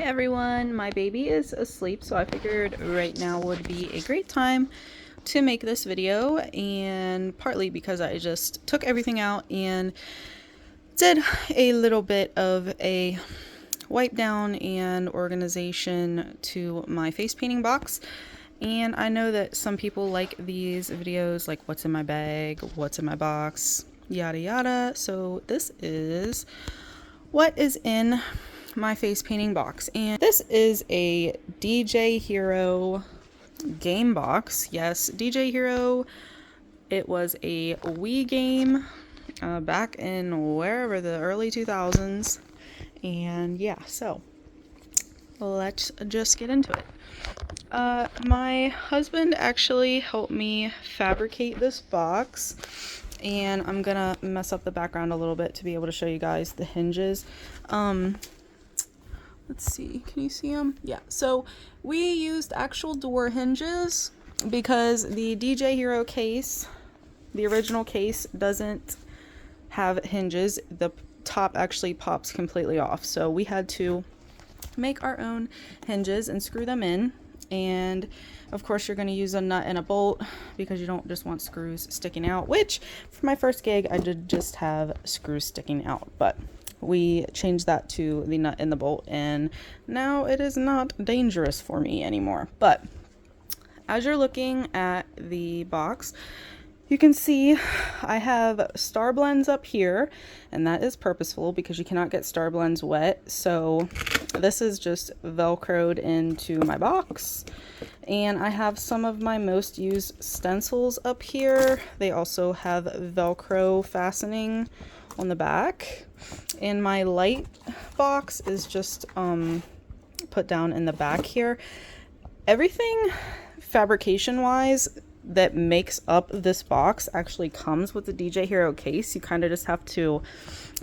everyone, my baby is asleep, so I figured right now would be a great time to make this video, and partly because I just took everything out and did a little bit of a wipe down and organization to my face painting box. And I know that some people like these videos, like what's in my bag, what's in my box, yada yada. So this is what is in my face painting box, and this is a DJ Hero game box. Yes, DJ Hero. It was a Wii game back in wherever, the early 2000s. And yeah, so let's just get into it. My husband actually helped me fabricate this box, and I'm gonna mess up the background a little bit to be able to show you guys the hinges. Let's see, can you see them? Yeah, so we used actual door hinges because the DJ Hero case, the original case, doesn't have hinges. The top actually pops completely off, so we had to make our own hinges and screw them in. And of course you're going to use a nut and a bolt because you don't just want screws sticking out, which for my first gig I did just have screws sticking out, but we changed that to the nut and the bolt, and now it is not dangerous for me anymore. But as you're looking at the box, you can see I have star blends up here, and that is purposeful because you cannot get star blends wet. So this is just velcroed into my box. And I have some of my most used stencils up here. They also have Velcro fastening on the back. And my light box is just put down in the back here. Everything fabrication wise that makes up this box actually comes with the DJ Hero case. You kind of just have to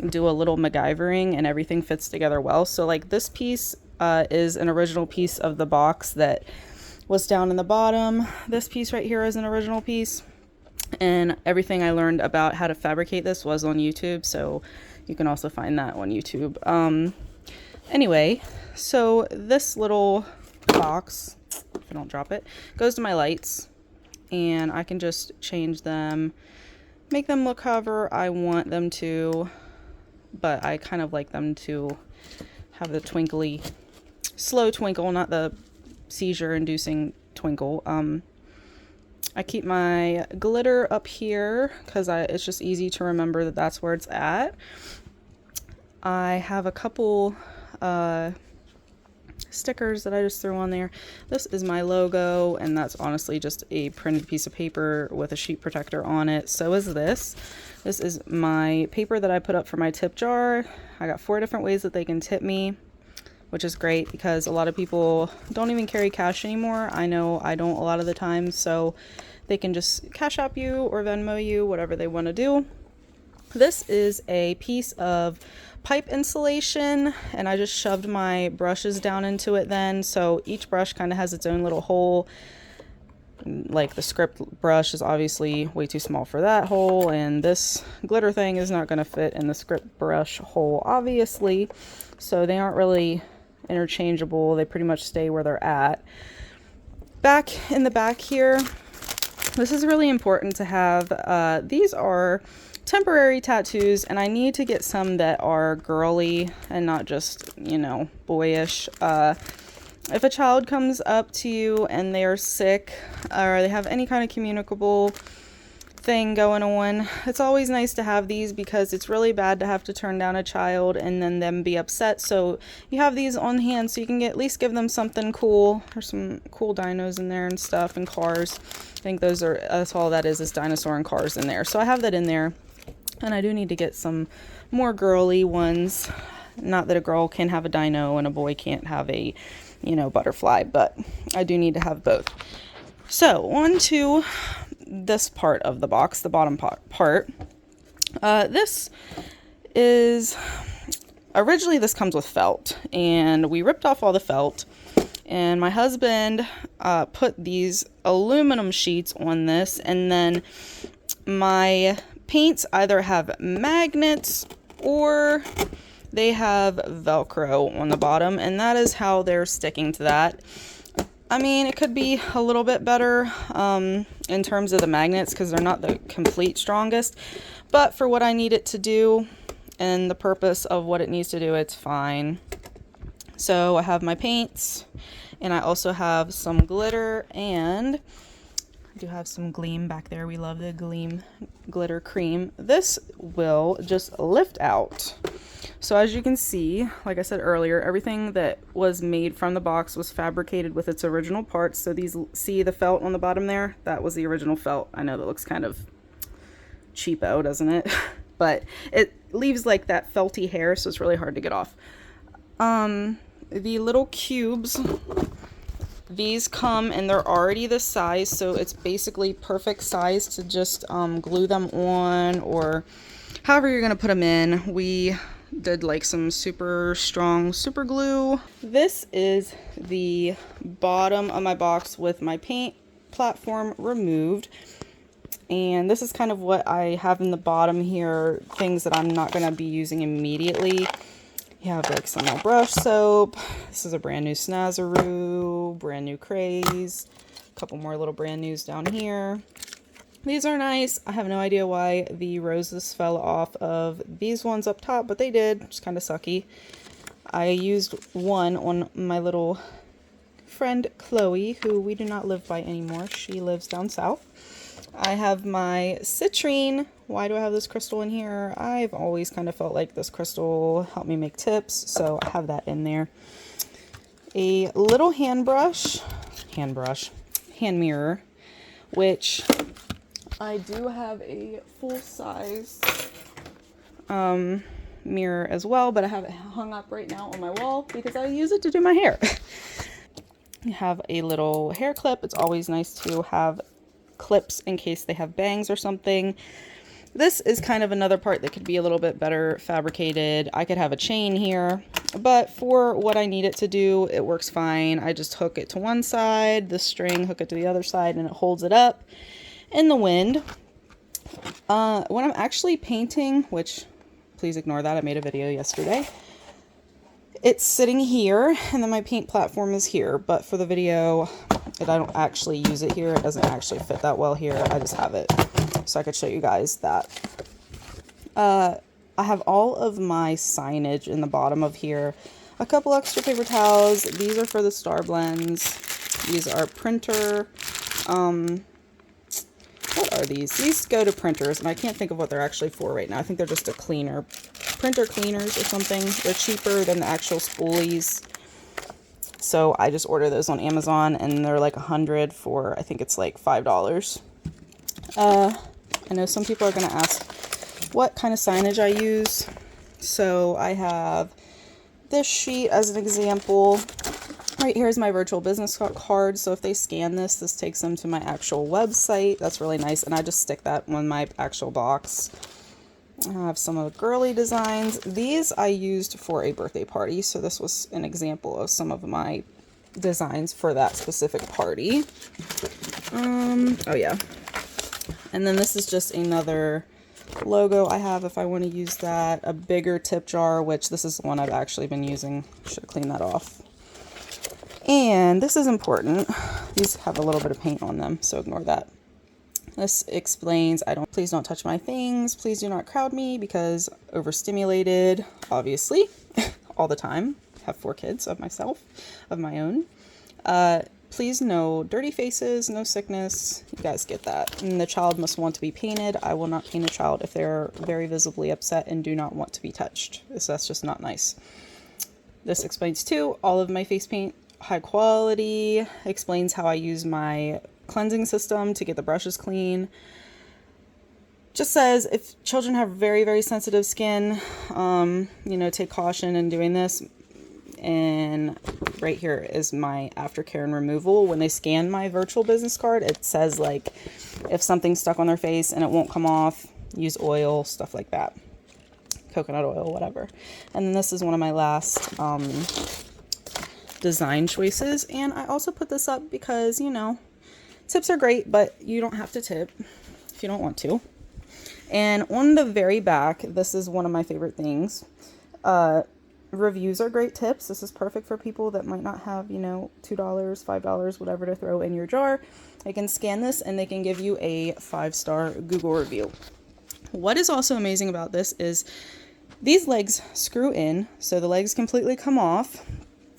do a little MacGyvering and everything fits together well. So like this piece is an original piece of the box that was down in the bottom. This piece right here is an original piece, and everything I learned about how to fabricate this was on YouTube, so you can also find that on YouTube. Anyway, so this little box, if I don't drop it, goes to my lights, and I can just change them, make them look however I want them to, but I kind of like them to have the twinkly, slow twinkle, not the seizure-inducing twinkle. I keep my glitter up here because it's just easy to remember that that's where it's at. I have a couple stickers that I just threw on there. This is my logo, and that's honestly just a printed piece of paper with a sheet protector on it. So is this. This is my paper that I put up for my tip jar. I got 4 different ways that they can tip me, which is great because a lot of people don't even carry cash anymore. I know I don't a lot of the time, so they can just Cash App you or Venmo you, whatever they want to do. This is a piece of pipe insulation, and I just shoved my brushes down into it then, so each brush kind of has its own little hole. Like the script brush is obviously way too small for that hole, and this glitter thing is not going to fit in the script brush hole, obviously, so they aren't really interchangeable. They pretty much stay where they're at. Back in the back here, this is really important to have. These are temporary tattoos, and I need to get some that are girly and not just, you know, boyish. If a child comes up to you and they are sick or they have any kind of communicable thing going on, it's always nice to have these because it's really bad to have to turn down a child and then them be upset. So you have these on hand so you can at least give them something cool. There's some cool dinos in there and stuff, and cars. I think that's all that is dinosaur and cars in there. So I have that in there, and I do need to get some more girly ones. Not that a girl can have a dino and a boy can't have a, you know, butterfly, but I do need to have both. So on to this part of the box, the bottom part. This is, originally this comes with felt, and we ripped off all the felt, and my husband put these aluminum sheets on this, and then my paints either have magnets or they have Velcro on the bottom, and that is how they're sticking to that. I mean, it could be a little bit better in terms of the magnets because they're not the complete strongest, but for what I need it to do and the purpose of what it needs to do, it's fine. So I have my paints, and I also have some glitter, and I do have some gleam back there. We love the gleam glitter cream. This will just lift out. So as you can see, like I said earlier, everything that was made from the box was fabricated with its original parts. So these, see the felt on the bottom there? That was the original felt. I know that looks kind of cheapo, doesn't it? But it leaves like that felty hair, so it's really hard to get off. The little cubes, these come and they're already this size, so it's basically perfect size to just glue them on, or however you're gonna put them in. We did like some super strong super glue. This is the bottom of my box with my paint platform removed, and this is kind of what I have in the bottom here, things that I'm not gonna be using immediately. You have like some more brush soap. This is a brand new Snazaroo, brand new Craze, a couple more little brand news down here. These are nice. I have no idea why the roses fell off of these ones up top, but they did. It's kind of sucky. I used one on my little friend Chloe, who we do not live by anymore. She lives down south. I have my citrine. Why do I have this crystal in here? I've always kind of felt like this crystal helped me make tips, so I have that in there. A little hand mirror, which I do have a full-size mirror as well, but I have it hung up right now on my wall because I use it to do my hair. I have a little hair clip. It's always nice to have clips in case they have bangs or something. This is kind of another part that could be a little bit better fabricated. I could have a chain here, but for what I need it to do, it works fine. I just hook it to one side, the string, hook it to the other side, and it holds it up in the wind. When I'm actually painting, which please ignore that, I made a video yesterday, it's sitting here, and then my paint platform is here, but for the video, I don't actually use it here. It doesn't actually fit that well here. I just have it so I could show you guys that. I have all of my signage in the bottom of here. A couple extra paper towels. These are for the star blends. These are printer. What are these? These go to printers, and I can't think of what they're actually for right now. I think they're just a cleaner. Printer cleaners or something. They're cheaper than the actual spoolies. So I just order those on Amazon, and they're like 100 for, I think it's like $5. I know some people are going to ask what kind of signage I use. So I have this sheet as an example. Right here is my virtual business card. So if they scan this, this takes them to my actual website. That's really nice. And I just stick that on my actual box. I have some of the girly designs. These I used for a birthday party, so this was an example of some of my designs for that specific party. Oh yeah. And then this is just another logo I have if I want to use that. A bigger tip jar, which this is the one I've actually been using. Should have cleaned that off. And this is important. These have a little bit of paint on them, so ignore that. This explains, please don't touch my things. Please do not crowd me because overstimulated, obviously, all the time. I have 4 kids of myself, of my own. Please no dirty faces, no sickness. You guys get that. And the child must want to be painted. I will not paint a child if they're very visibly upset and do not want to be touched. So that's just not nice. This explains too, all of my face paint, high quality, explains how I use my cleansing system to get the brushes clean. Just says if children have very, very sensitive skin, you know, take caution in doing this. And right here is my aftercare and removal. When they scan my virtual business card, it says like if something's stuck on their face and it won't come off, use oil, stuff like that. Coconut oil, whatever. And then this is one of my last design choices. And I also put this up because, you know, tips are great, but you don't have to tip if you don't want to. And on the very back, this is one of my favorite things. Reviews are great tips. This is perfect for people that might not have, you know, $2, $5, whatever to throw in your jar. They can scan this and they can give you a 5-star Google review. What is also amazing about this is these legs screw in, so the legs completely come off.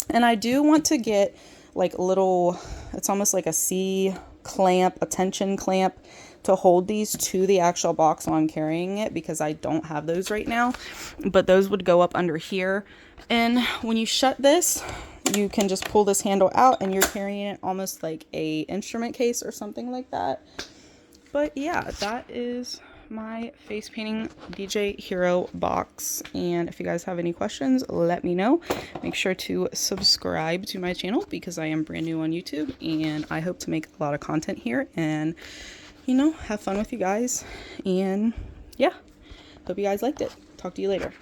And I do want to get like little, it's almost like a C-clamp, a tension clamp to hold these to the actual box while I'm carrying it, because I don't have those right now, but those would go up under here. And when you shut this, you can just pull this handle out and you're carrying it almost like a instrument case or something like that. But yeah, that is my face painting DJ Hero box, and if you guys have any questions, let me know. Make sure to subscribe to my channel because I am brand new on YouTube, and I hope to make a lot of content here and, you know, have fun with you guys. And yeah, hope you guys liked it. Talk to you later.